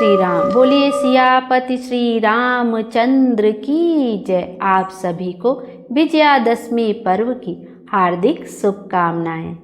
श्री राम। बोलिए सियापति श्री रामचंद्र की जय। आप सभी को विजयादशमी पर्व की हार्दिक शुभकामनाएं।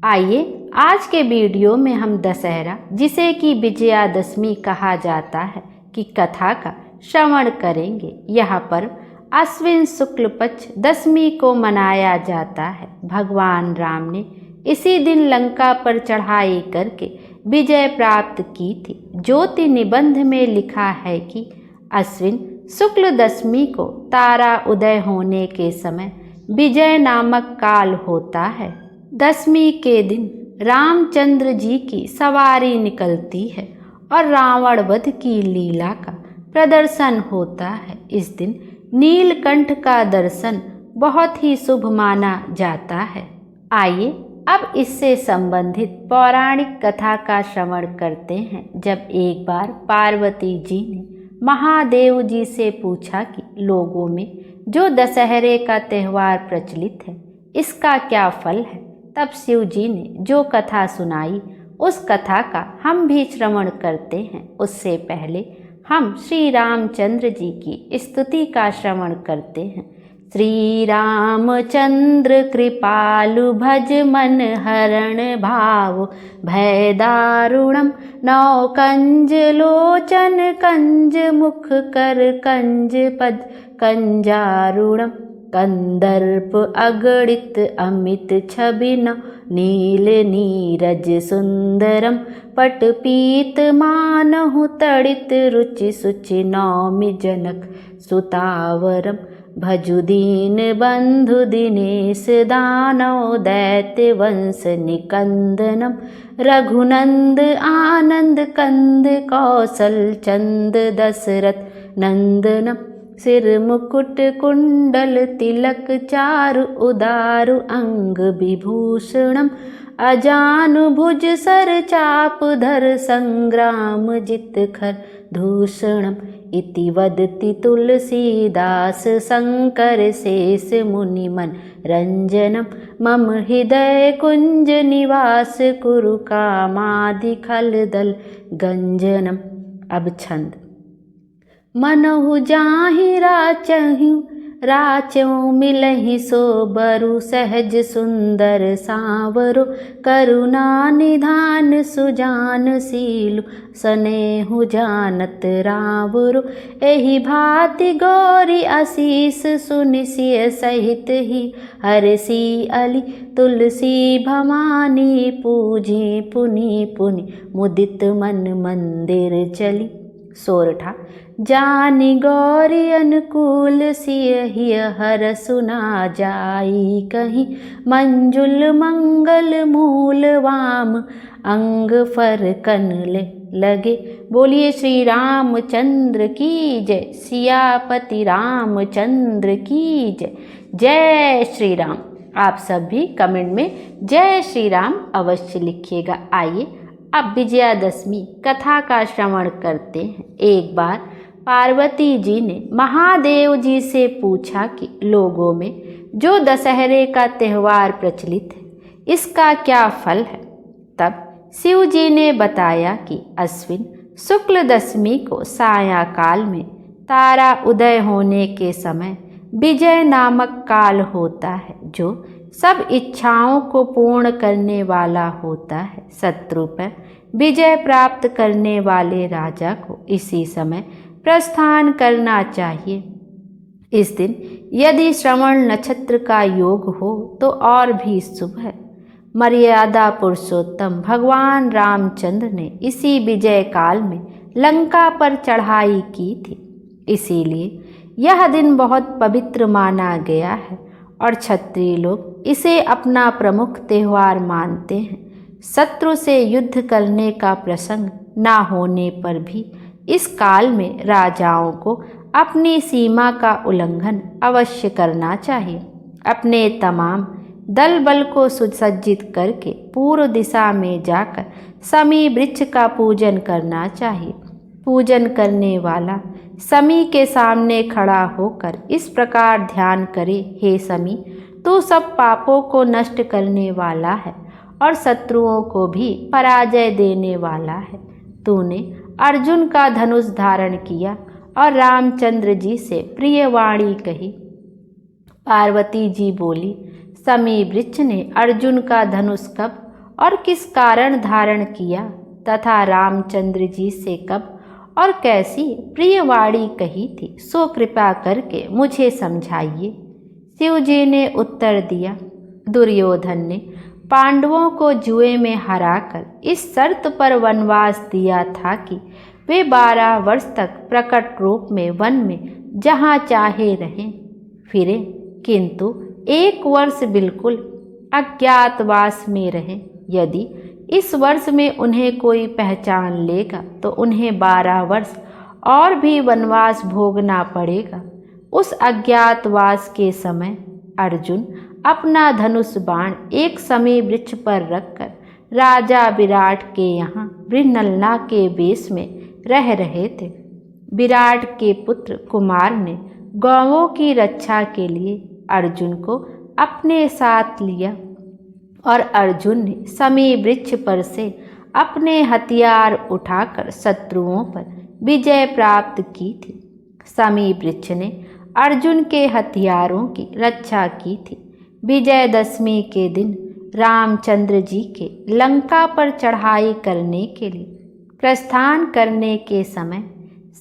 आइए आज के वीडियो में हम दशहरा, जिसे कि विजयादशमी कहा जाता है, की कथा का श्रवण करेंगे। यह पर्व आश्विन शुक्ल पक्ष दशमी को मनाया जाता है। भगवान राम ने इसी दिन लंका पर चढ़ाई करके विजय प्राप्त की थी। ज्योति निबंध में लिखा है कि आश्विन शुक्ल दशमी को तारा उदय होने के समय विजय नामक काल होता है। दशमी के दिन रामचंद्र जी की सवारी निकलती है और रावण वध की लीला का प्रदर्शन होता है। इस दिन नीलकंठ का दर्शन बहुत ही शुभ माना जाता है। आइए अब इससे संबंधित पौराणिक कथा का श्रवण करते हैं। जब एक बार पार्वती जी ने महादेव जी से पूछा कि लोगों में जो दशहरे का त्यौहार प्रचलित है, इसका क्या फल है, तब शिव जी ने जो कथा सुनाई, उस कथा का हम भी श्रवण करते हैं। उससे पहले हम श्री रामचंद्र जी की स्तुति का श्रवण करते हैं। श्री रामचंद्र कृपालु भज मन हरण भाव भय दारुणम नौ कंज लोचन कंज मुख कर कंज पद कंजारुणम कंदर्प अगणित अमित छबिन नील नीरज सुंदरम पट पीत मानहु तड़ित रुचि सुचि नौमि जनक सुतावरम भजु दीन बंधु दिनेश दानव दैत्य वंश निकंदनम रघुनंद आनंद कंद कौशल चंद दशरथ नंदनम सिर मुकुट कुंडल तिलक चारु उदारु अंग विभूषणम अजानु भुज सर चाप धर संग्राम जित खर दूषणम इति वदति तुलसीदास शंकर शेष मुनि मन रंजनम मम हृदय कुंज निवास कुरु कामादि खल दल गंजनम। अब छंद। मनहु जाहि राचहु राचो मिलहि सो बरु सहज सुंदर सांवरो करुणा निधान सुजान सीलु सनेहु जानत रावरो एहि भांति गौरी आशीष सुनिसिय सहित ही हरसी अली तुलसी भवानी पूजी पुनि पुनि मुदित मन मंदिर चली। सोरठा। जानि गौरी अनुकूल सियहि हर सुना जाई कहीं मंजुल मंगल मूल वाम अंग फर कनले लगे। बोलिए श्री रामचंद्र की जय। सियापति रामचंद्र की जय। जय श्री राम। आप सब भी कमेंट में जय श्री राम अवश्य लिखिएगा। आइए अब विजयादशमी कथा का श्रवण करते हैं। एक बार पार्वती जी ने महादेव जी से पूछा कि लोगों में जो दशहरे का त्यौहार प्रचलित है, इसका क्या फल है। तब शिव जी ने बताया कि आश्विन शुक्ल दशमी को सायंकाल में तारा उदय होने के समय विजय नामक काल होता है, जो सब इच्छाओं को पूर्ण करने वाला होता है। शत्रु पर विजय प्राप्त करने वाले राजा को इसी समय प्रस्थान करना चाहिए। इस दिन यदि श्रवण नक्षत्र का योग हो तो और भी शुभ है। मर्यादा पुरुषोत्तम भगवान रामचंद्र ने इसी विजय काल में लंका पर चढ़ाई की थी, इसीलिए यह दिन बहुत पवित्र माना गया है और क्षत्रिय लोग इसे अपना प्रमुख त्यौहार मानते हैं। शत्रु से युद्ध करने का प्रसंग ना होने पर भी इस काल में राजाओं को अपनी सीमा का उल्लंघन अवश्य करना चाहिए। अपने तमाम दल बल को सुसज्जित करके पूर्व दिशा में जाकर शमी वृक्ष का पूजन करना चाहिए। पूजन करने वाला शमी के सामने खड़ा होकर इस प्रकार ध्यान करे, हे शमी, तू सब पापों को नष्ट करने वाला है और शत्रुओं को भी पराजय देने वाला है। तूने अर्जुन का धनुष धारण किया और रामचंद्र जी से प्रिय वाणी कही। पार्वती जी बोली, समी वृक्ष ने अर्जुन का धनुष कब और किस कारण धारण किया तथा रामचंद्र जी से कब और कैसी प्रिय वाणी कही थी, सो कृपा करके मुझे समझाइए। शिव जी ने उत्तर दिया, दुर्योधन ने पांडवों को जुए में हराकर इस शर्त पर वनवास दिया था कि वे 12 वर्ष तक प्रकट रूप में वन में जहाँ चाहे रहें फिरे, किंतु 1 वर्ष बिल्कुल अज्ञातवास में रहें। यदि इस वर्ष में उन्हें कोई पहचान लेगा तो उन्हें 12 वर्ष और भी वनवास भोगना पड़ेगा। उस अज्ञातवास के समय अर्जुन अपना धनुष बाण एक समी वृक्ष पर रखकर राजा विराट के यहाँ बृहन्नला के वेश में रह रहे थे। विराट के पुत्र कुमार ने गौओं की रक्षा के लिए अर्जुन को अपने साथ लिया और अर्जुन ने समी वृक्ष पर से अपने हथियार उठाकर शत्रुओं पर विजय प्राप्त की थी। समी वृक्ष ने अर्जुन के हथियारों की रक्षा की थी। विजयदशमी के दिन रामचंद्र जी के लंका पर चढ़ाई करने के लिए प्रस्थान करने के समय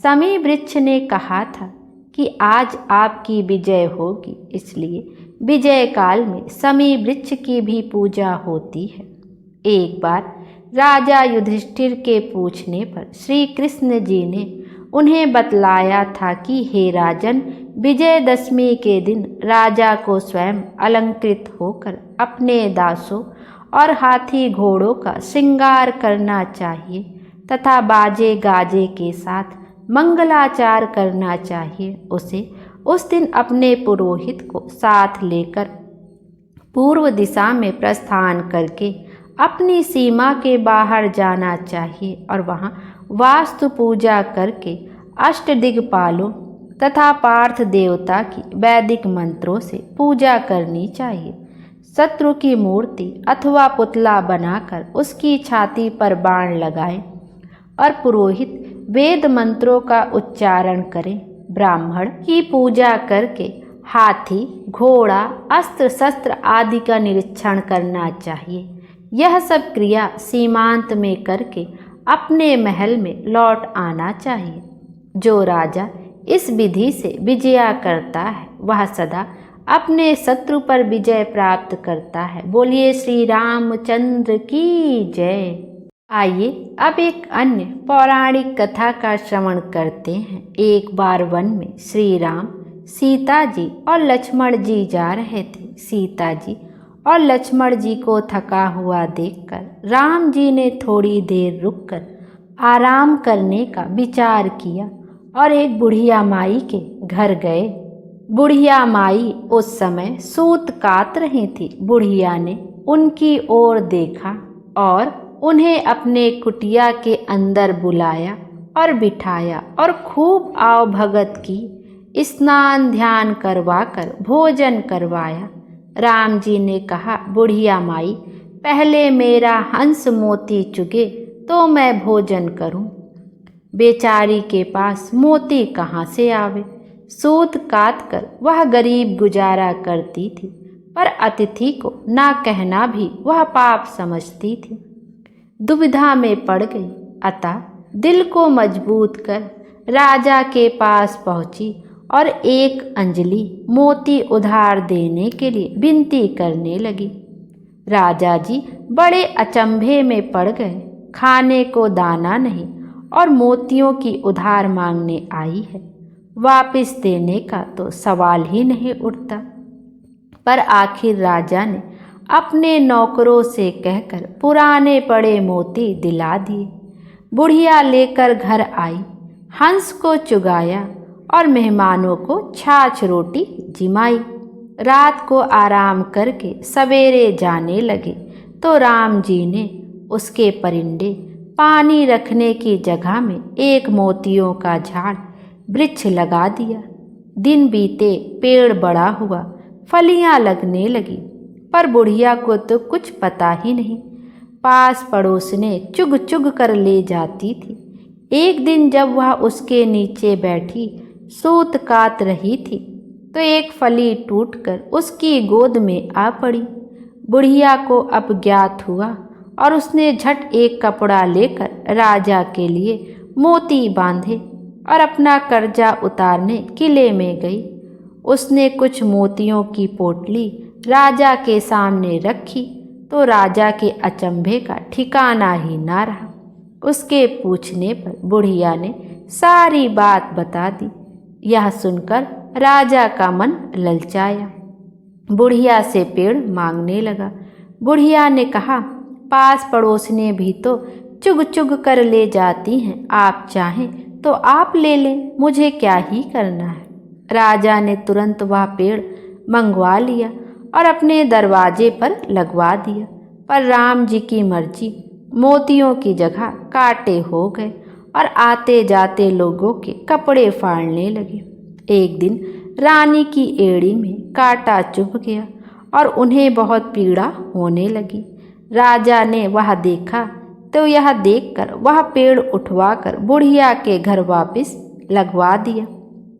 समी वृक्ष ने कहा था कि आज आपकी विजय होगी, इसलिए विजय काल में समी वृक्ष की भी पूजा होती है। एक बार राजा युधिष्ठिर के पूछने पर श्री कृष्ण जी ने उन्हें बतलाया था कि हे राजन, विजयदशमी के दिन राजा को स्वयं अलंकृत होकर अपने दासों और हाथी घोड़ों का श्रृंगार करना चाहिए तथा बाजे गाजे के साथ मंगलाचार करना चाहिए। उसे उस दिन अपने पुरोहित को साथ लेकर पूर्व दिशा में प्रस्थान करके अपनी सीमा के बाहर जाना चाहिए और वहाँ वास्तु पूजा करके अष्टदिग्पालों तथा पार्थ देवता की वैदिक मंत्रों से पूजा करनी चाहिए। शत्रु की मूर्ति अथवा पुतला बनाकर उसकी छाती पर बाण लगाएं और पुरोहित वेद मंत्रों का उच्चारण करें। ब्राह्मण की पूजा करके हाथी, घोड़ा, अस्त्र शस्त्र आदि का निरीक्षण करना चाहिए। यह सब क्रिया सीमांत में करके अपने महल में लौट आना चाहिए। जो राजा इस विधि से विजया करता है वह सदा अपने शत्रु पर विजय प्राप्त करता है। बोलिए श्री रामचंद्र की जय। आइए अब एक अन्य पौराणिक कथा का श्रवण करते हैं। एक बार वन में श्री राम, सीता जी और लक्ष्मण जी जा रहे थे। सीता जी और लक्ष्मण जी को थका हुआ देखकर राम जी ने थोड़ी देर रुककर आराम करने का विचार किया और एक बुढ़िया माई के घर गए। बुढ़िया माई उस समय सूत काट रही थी। बुढ़िया ने उनकी ओर देखा और उन्हें अपने कुटिया के अंदर बुलाया और बिठाया और खूब आव भगत की, स्नान ध्यान करवाकर भोजन करवाया। राम जी ने कहा, बुढ़िया माई, पहले मेरा हंस मोती चुगे तो मैं भोजन करूं। बेचारी के पास मोती कहाँ से आवे। सूत काट कर वह गरीब गुजारा करती थी, पर अतिथि को ना कहना भी वह पाप समझती थी। दुविधा में पड़ गई, अतः दिल को मजबूत कर राजा के पास पहुंची और एक अंजलि मोती उधार देने के लिए विनती करने लगी। राजा जी बड़े अचंभे में पड़ गए। खाने को दाना नहीं और मोतियों की उधार मांगने आई है, वापस देने का तो सवाल ही नहीं उठता। पर आखिर राजा ने अपने नौकरों से कहकर पुराने पड़े मोती दिला दिए। बुढ़िया लेकर घर आई, हंस को चुगाया और मेहमानों को छाछ रोटी जिमाई। रात को आराम करके सवेरे जाने लगे तो राम जी ने उसके परिंदे पानी रखने की जगह में एक मोतियों का झाड़ वृक्ष लगा दिया। दिन बीते, पेड़ बड़ा हुआ, फलियां लगने लगी, पर बुढ़िया को तो कुछ पता ही नहीं। पास पड़ोसने चुग चुग कर ले जाती थी। एक दिन जब वह उसके नीचे बैठी सूत कात रही थी तो एक फली टूटकर उसकी गोद में आ पड़ी। बुढ़िया को अब ज्ञात हुआ और उसने झट एक कपड़ा लेकर राजा के लिए मोती बांधे और अपना कर्जा उतारने किले में गई। उसने कुछ मोतियों की पोटली राजा के सामने रखी तो राजा के अचंभे का ठिकाना ही ना रहा। उसके पूछने पर बुढ़िया ने सारी बात बता दी। यह सुनकर राजा का मन ललचाया। बुढ़िया से पेड़ मांगने लगा। बुढ़िया ने कहा, पास पड़ोस ने भी तो चुग चुग कर ले जाती हैं, आप चाहें तो आप ले लें, मुझे क्या ही करना है। राजा ने तुरंत वह पेड़ मंगवा लिया और अपने दरवाजे पर लगवा दिया। पर राम जी की मर्जी, मोतियों की जगह कांटे हो गए और आते जाते लोगों के कपड़े फाड़ने लगे। एक दिन रानी की एड़ी में कांटा चुभ गया और उन्हें बहुत पीड़ा होने लगी। राजा ने वह देखा तो यह देखकर वह पेड़ उठवाकर बुढ़िया के घर वापस लगवा दिया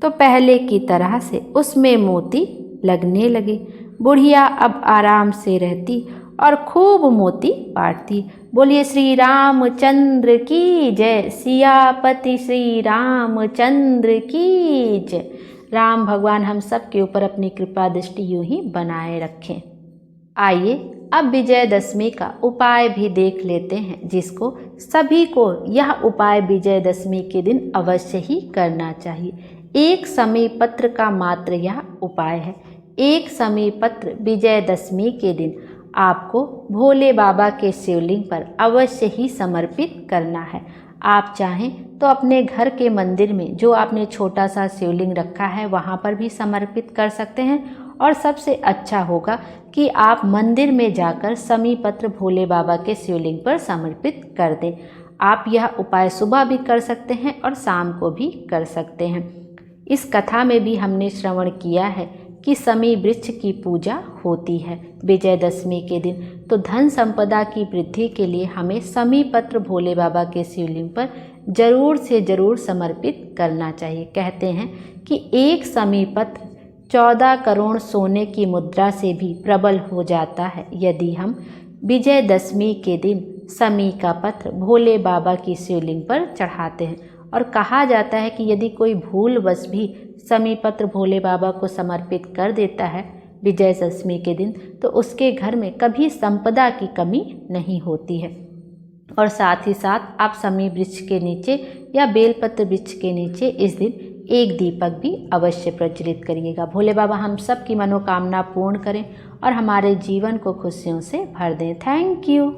तो पहले की तरह से उसमें मोती लगने लगे। बुढ़िया अब आराम से रहती और खूब मोती पाटती। बोलिए श्री रामचंद्र की जय, सियापति श्री रामचंद्र की जय। राम भगवान हम सब के ऊपर अपनी कृपा दृष्टि यूं ही बनाए रखें। आइए अब विजयदशमी का उपाय भी देख लेते हैं, जिसको सभी को यह उपाय विजयदशमी के दिन अवश्य ही करना चाहिए। एक समी पत्र का मात्र यह उपाय है। एक समी पत्र विजयदशमी के दिन आपको भोले बाबा के शिवलिंग पर अवश्य ही समर्पित करना है। आप चाहें तो अपने घर के मंदिर में जो आपने छोटा सा शिवलिंग रखा है वहाँ पर भी समर्पित कर सकते हैं, और सबसे अच्छा होगा कि आप मंदिर में जाकर समी पत्र भोले बाबा के शिवलिंग पर समर्पित कर दें। आप यह उपाय सुबह भी कर सकते हैं और शाम को भी कर सकते हैं। इस कथा में भी हमने श्रवण किया है कि समी वृक्ष की पूजा होती है विजयदशमी के दिन, तो धन संपदा की वृद्धि के लिए हमें समी पत्र भोले बाबा के शिवलिंग पर जरूर से जरूर समर्पित करना चाहिए। कहते हैं कि एक समी पत्र 14 करोड़ सोने की मुद्रा से भी प्रबल हो जाता है यदि हम विजयदशमी के दिन समी का पत्र भोले बाबा की शिवलिंग पर चढ़ाते हैं। और कहा जाता है कि यदि कोई भूलवश भी समी पत्र भोले बाबा को समर्पित कर देता है विजयदशमी के दिन, तो उसके घर में कभी संपदा की कमी नहीं होती है। और साथ ही साथ आप समी वृक्ष के नीचे या बेलपत्र वृक्ष के नीचे इस दिन एक दीपक भी अवश्य प्रज्वलित करिएगा। भोले बाबा हम सब की मनोकामना पूर्ण करें और हमारे जीवन को खुशियों से भर दें। Thank you.